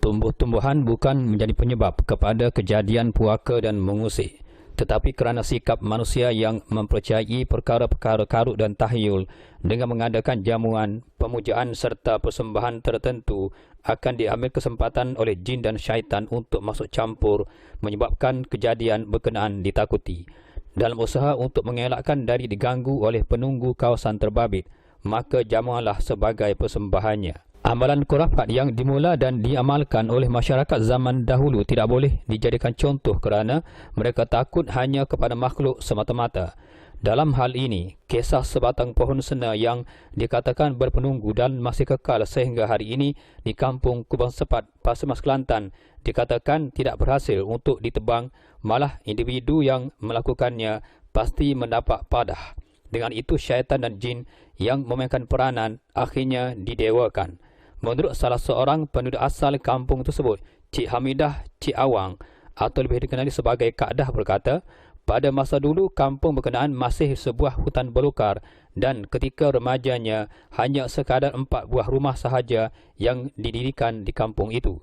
Tumbuh-tumbuhan bukan menjadi penyebab kepada kejadian puaka dan mengusik, tetapi kerana sikap manusia yang mempercayai perkara-perkara karut dan tahyul dengan mengadakan jamuan, pemujaan serta persembahan tertentu akan diambil kesempatan oleh jin dan syaitan untuk masuk campur, menyebabkan kejadian berkenaan ditakuti. Dalam usaha untuk mengelakkan dari diganggu oleh penunggu kawasan terbabit, maka jamuanlah sebagai persembahannya. Amalan khurafat yang dimula dan diamalkan oleh masyarakat zaman dahulu tidak boleh dijadikan contoh kerana mereka takut hanya kepada makhluk semata-mata. Dalam hal ini, kisah sebatang pohon sena yang dikatakan berpenunggu dan masih kekal sehingga hari ini di kampung Kubang Sepat, Pasir Mas, Kelantan dikatakan tidak berhasil untuk ditebang, malah individu yang melakukannya pasti mendapat padah. Dengan itu syaitan dan jin yang memainkan peranan akhirnya didewakan. Menurut salah seorang penduduk asal kampung tersebut, Cik Hamidah Cik Awang atau lebih dikenali sebagai Kak Dah berkata, pada masa dulu kampung berkenaan masih sebuah hutan belukar dan ketika remajanya hanya sekadar 4 buah rumah sahaja yang didirikan di kampung itu.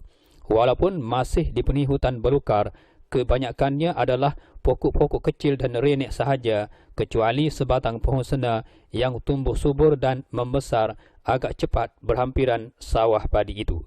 Walaupun masih dipenuhi hutan belukar, kebanyakannya adalah pokok-pokok kecil dan renek sahaja kecuali sebatang pohon sena yang tumbuh subur dan membesar agak cepat berhampiran sawah padi itu.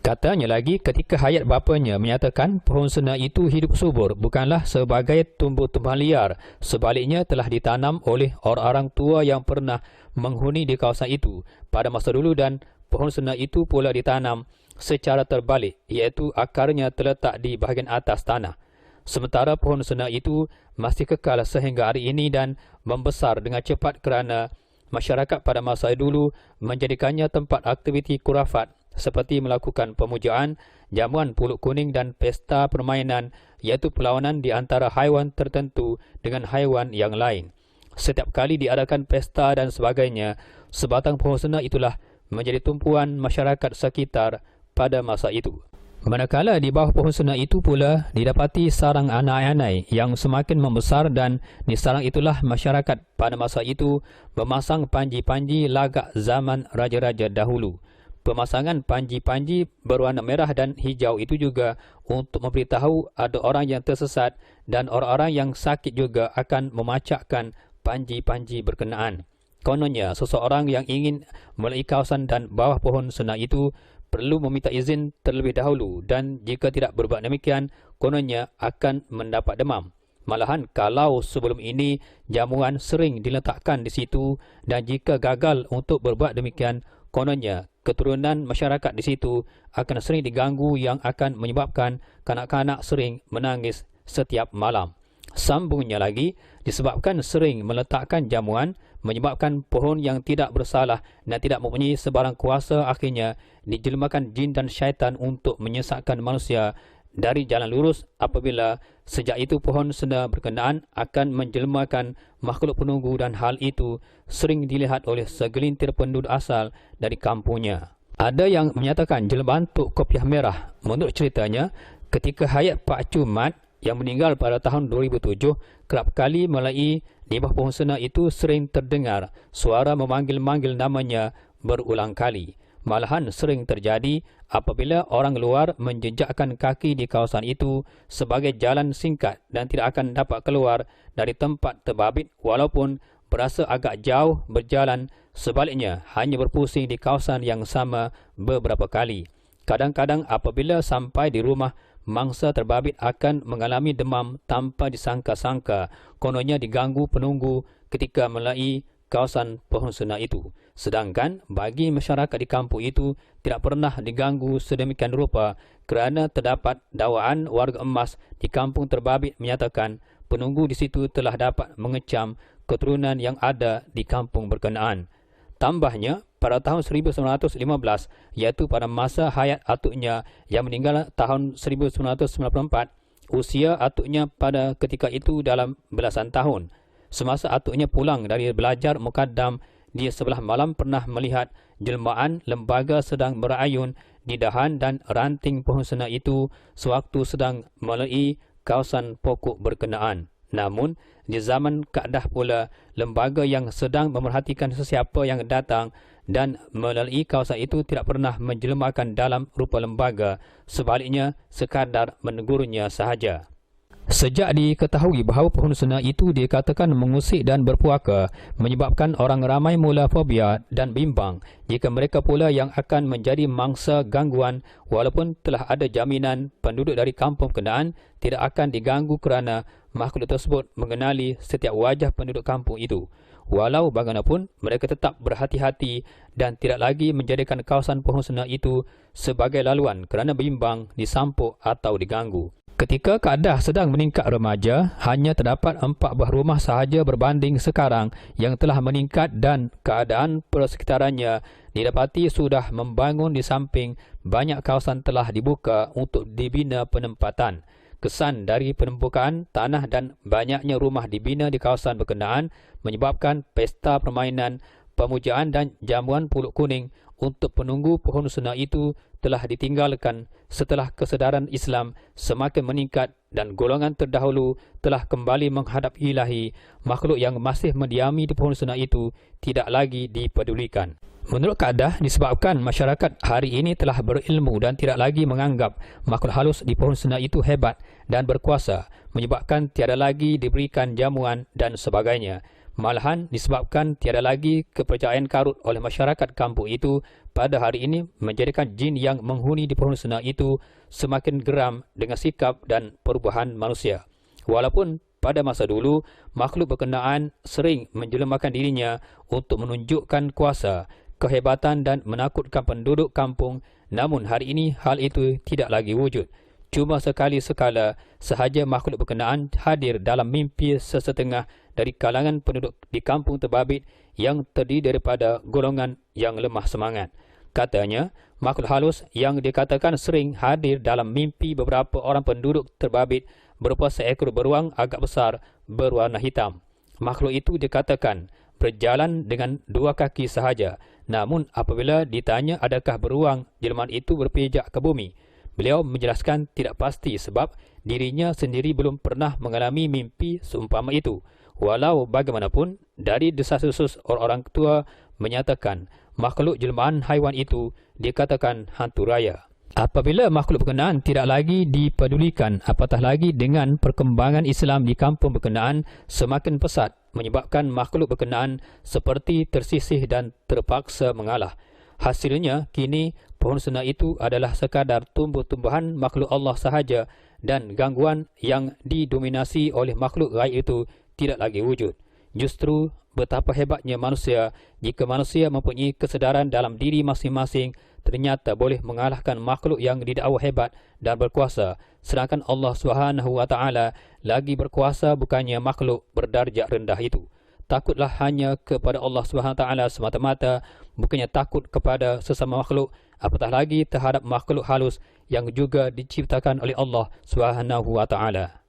Katanya lagi ketika hayat bapanya menyatakan pohon sena itu hidup subur bukanlah sebagai tumbuh-tumbuhan liar, sebaliknya telah ditanam oleh orang-orang tua yang pernah menghuni di kawasan itu pada masa dulu dan pohon sena itu pula ditanam secara terbalik iaitu akarnya terletak di bahagian atas tanah. Sementara pohon sena itu masih kekal sehingga hari ini dan membesar dengan cepat kerana masyarakat pada masa dulu menjadikannya tempat aktiviti khurafat seperti melakukan pemujaan, jamuan pulut kuning dan pesta permainan iaitu perlawanan di antara haiwan tertentu dengan haiwan yang lain. Setiap kali diadakan pesta dan sebagainya, sebatang pohon sena itulah menjadi tumpuan masyarakat sekitar pada masa itu. Manakala di bawah pohon sena itu pula didapati sarang anai-anai yang semakin membesar dan di sarang itulah masyarakat pada masa itu memasang panji-panji lagak zaman raja-raja dahulu. Pemasangan panji-panji berwarna merah dan hijau itu juga untuk memberitahu ada orang yang tersesat dan orang-orang yang sakit juga akan memacakkan panji-panji berkenaan. Kononnya seseorang yang ingin melalui kawasan dan bawah pohon sena itu perlu meminta izin terlebih dahulu dan jika tidak berbuat demikian, kononnya akan mendapat demam. Malahan kalau sebelum ini jamuan sering diletakkan di situ dan jika gagal untuk berbuat demikian, kononnya keturunan masyarakat di situ akan sering diganggu yang akan menyebabkan kanak-kanak sering menangis setiap malam. Sambungnya lagi, disebabkan sering meletakkan jamuan, menyebabkan pohon yang tidak bersalah dan tidak mempunyai sebarang kuasa akhirnya dijelmakan jin dan syaitan untuk menyesatkan manusia dari jalan lurus apabila sejak itu pohon sena berkenaan akan menjelmakan makhluk penunggu dan hal itu sering dilihat oleh segelintir penduduk asal dari kampungnya. Ada yang menyatakan jelmaan Tok Kopiah Merah. Menurut ceritanya, ketika hayat Pak Cumat yang meninggal pada tahun 2007, kerap kali melalui di bawah pohon sena itu sering terdengar suara memanggil-manggil namanya berulang kali. Malahan sering terjadi apabila orang luar menjejakkan kaki di kawasan itu sebagai jalan singkat dan tidak akan dapat keluar dari tempat terbabit walaupun berasa agak jauh berjalan, sebaliknya hanya berpusing di kawasan yang sama beberapa kali. Kadang-kadang apabila sampai di rumah, mangsa terbabit akan mengalami demam tanpa disangka-sangka, kononnya diganggu penunggu ketika melalui kawasan pohon sena itu. Sedangkan bagi masyarakat di kampung itu tidak pernah diganggu sedemikian rupa kerana terdapat dakwaan warga emas di kampung terbabit menyatakan penunggu di situ telah dapat mengecam keturunan yang ada di kampung berkenaan. Tambahnya, pada tahun 1915, iaitu pada masa hayat atuknya yang meninggal tahun 1994, usia atuknya pada ketika itu dalam belasan tahun. Semasa atuknya pulang dari belajar mukaddam, dia sebelah malam pernah melihat jelmaan lembaga sedang berayun di dahan dan ranting pohon sena itu sewaktu sedang melalui kawasan pokok berkenaan. Namun, di zaman keadaan pula, lembaga yang sedang memerhatikan sesiapa yang datang dan melalui kawasan itu tidak pernah menjelmakan dalam rupa lembaga, sebaliknya sekadar menegurnya sahaja. Sejak diketahui bahawa pohon sena itu dikatakan mengusik dan berpuaka, menyebabkan orang ramai mula fobia dan bimbang jika mereka pula yang akan menjadi mangsa gangguan, walaupun telah ada jaminan penduduk dari kampung berkenaan tidak akan diganggu kerana makhluk tersebut mengenali setiap wajah penduduk kampung itu. Walau bagaimanapun, mereka tetap berhati-hati dan tidak lagi menjadikan kawasan pohon sena itu sebagai laluan kerana bimbang, disampuk atau diganggu. Ketika keadaan sedang meningkat remaja, hanya terdapat 4 buah rumah sahaja berbanding sekarang yang telah meningkat dan keadaan persekitarannya didapati sudah membangun di samping banyak kawasan telah dibuka untuk dibina penempatan. Kesan dari penumpukan tanah dan banyaknya rumah dibina di kawasan berkenaan menyebabkan pesta permainan, pemujaan dan jamuan pulut kuning untuk penunggu pohon sena itu telah ditinggalkan setelah kesedaran Islam semakin meningkat dan golongan terdahulu telah kembali menghadap ilahi. Makhluk yang masih mendiami di pohon sena itu tidak lagi dipedulikan. Menurut kaedah, disebabkan masyarakat hari ini telah berilmu dan tidak lagi menganggap makhluk halus di pohon sena itu hebat dan berkuasa, menyebabkan tiada lagi diberikan jamuan dan sebagainya. Malahan disebabkan tiada lagi kepercayaan karut oleh masyarakat kampung itu pada hari ini menjadikan jin yang menghuni di pohon sena itu semakin geram dengan sikap dan perubahan manusia. Walaupun pada masa dulu makhluk berkenaan sering menjelmakan dirinya untuk menunjukkan kuasa, kehebatan dan menakutkan penduduk kampung, namun hari ini hal itu tidak lagi wujud. Cuma sekali sekala sahaja makhluk berkenaan hadir dalam mimpi sesetengah dari kalangan penduduk di kampung terbabit yang terdiri daripada golongan yang lemah semangat. Katanya, makhluk halus yang dikatakan sering hadir dalam mimpi beberapa orang penduduk terbabit berupa seekor beruang agak besar berwarna hitam. Makhluk itu dikatakan berjalan dengan 2 kaki sahaja. Namun apabila ditanya adakah beruang jelmaan itu berpijak ke bumi, beliau menjelaskan tidak pasti sebab dirinya sendiri belum pernah mengalami mimpi seumpama itu. Walau bagaimanapun, dari desas-desus orang-orang tua menyatakan makhluk jelmaan haiwan itu dikatakan hantu raya. Apabila makhluk berkenaan tidak lagi dipedulikan, apatah lagi dengan perkembangan Islam di kampung berkenaan semakin pesat, menyebabkan makhluk berkenaan seperti tersisih dan terpaksa mengalah. Hasilnya, kini pohon sena itu adalah sekadar tumbuh-tumbuhan makhluk Allah sahaja dan gangguan yang didominasi oleh makhluk gaib itu tidak lagi wujud. Justru betapa hebatnya manusia jika manusia mempunyai kesedaran dalam diri masing-masing ternyata boleh mengalahkan makhluk yang didakwa hebat dan berkuasa, sedangkan Allah SWT lagi berkuasa bukannya makhluk berdarjat rendah itu. Takutlah hanya kepada Allah SWT semata-mata, bukannya takut kepada sesama makhluk, apatah lagi terhadap makhluk halus yang juga diciptakan oleh Allah SWT.